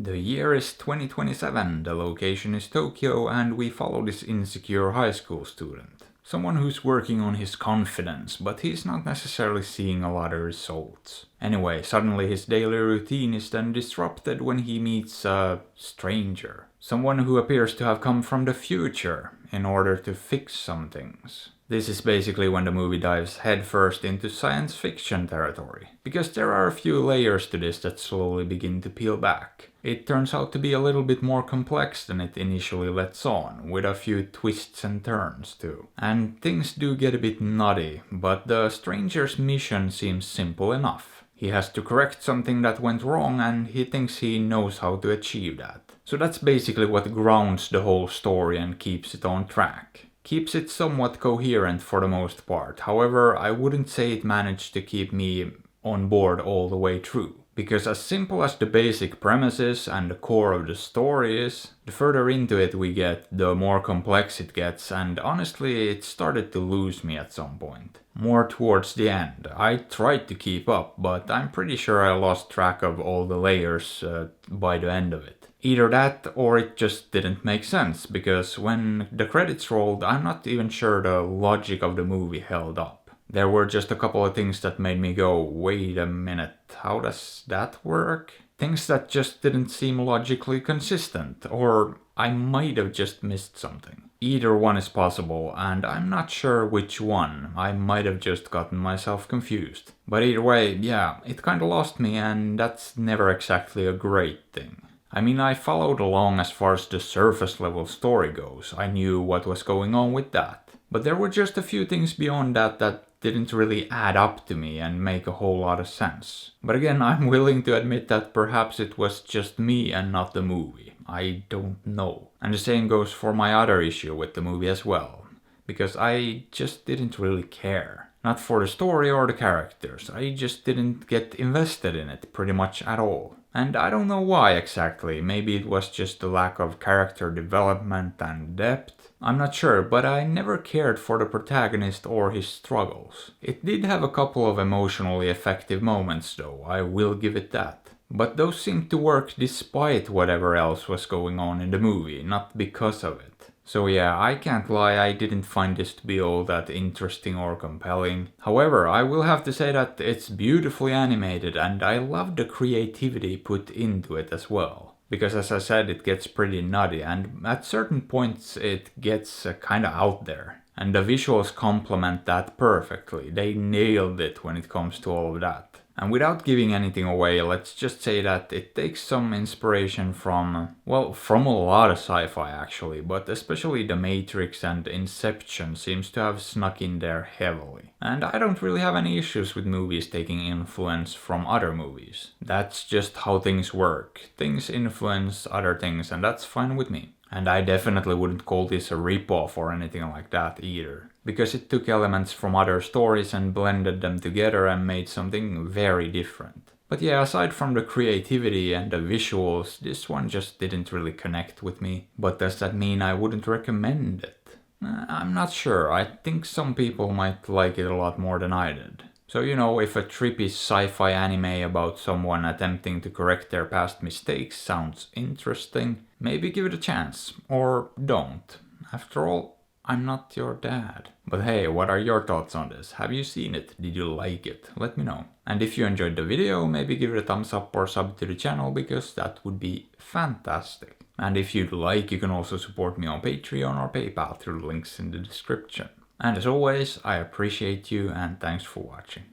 The year is 2027, the location is Tokyo, and we follow this insecure high school student. Someone who's working on his confidence, but he's not necessarily seeing a lot of results. Anyway, suddenly his daily routine is then disrupted when he meets a stranger. Someone who appears to have come from the future in order to fix some things. This is basically when the movie dives headfirst into science fiction territory, because there are a few layers to this that slowly begin to peel back. It turns out to be a little bit more complex than it initially lets on, with a few twists and turns too. And things do get a bit nutty, but the stranger's mission seems simple enough. He has to correct something that went wrong and he thinks he knows how to achieve that. So that's basically what grounds the whole story and keeps it on track. Keeps it somewhat coherent for the most part. However, I wouldn't say it managed to keep me on board all the way through. Because as simple as the basic premises and the core of the story is, the further into it we get, the more complex it gets, and honestly it started to lose me at some point. More towards the end. I tried to keep up, but I'm pretty sure I lost track of all the layers by the end of it. Either that or it just didn't make sense, because when the credits rolled, I'm not even sure the logic of the movie held up. There were just a couple of things that made me go, wait a minute, how does that work? Things that just didn't seem logically consistent, or I might have just missed something. Either one is possible, and I'm not sure which one. I might have just gotten myself confused. But either way, yeah, it kinda lost me, and that's never exactly a great thing. I mean, I followed along as far as the surface level story goes. I knew what was going on with that. But there were just a few things beyond that that didn't really add up to me and make a whole lot of sense. But again, I'm willing to admit that perhaps it was just me and not the movie. I don't know. And the same goes for my other issue with the movie as well. Because I just didn't really care. Not for the story or the characters. I just didn't get invested in it pretty much at all. And I don't know why exactly. Maybe it was just the lack of character development and depth. I'm not sure, but I never cared for the protagonist or his struggles. It did have a couple of emotionally effective moments though, I will give it that. But those seemed to work despite whatever else was going on in the movie, not because of it. So yeah, I can't lie, I didn't find this to be all that interesting or compelling. However, I will have to say that it's beautifully animated and I love the creativity put into it as well. Because as I said, it gets pretty nutty and at certain points it gets kinda out there. And the visuals complement that perfectly. They nailed it when it comes to all of that. And without giving anything away, let's just say that it takes some inspiration from a lot of sci-fi actually, but especially The Matrix and Inception seems to have snuck in there heavily. And I don't really have any issues with movies taking influence from other movies. That's just how things work. Things influence other things and that's fine with me. And I definitely wouldn't call this a ripoff or anything like that either. Because it took elements from other stories and blended them together and made something very different. But yeah, aside from the creativity and the visuals, this one just didn't really connect with me. But does that mean I wouldn't recommend it? I'm not sure. I think some people might like it a lot more than I did. So you know, if a trippy sci-fi anime about someone attempting to correct their past mistakes sounds interesting, maybe give it a chance. Or don't. After all, I'm not your dad. But hey, what are your thoughts on this? Have you seen it? Did you like it? Let me know. And if you enjoyed the video, maybe give it a thumbs up or sub to the channel because that would be fantastic. And if you'd like, you can also support me on Patreon or PayPal through the links in the description. And as always, I appreciate you and thanks for watching.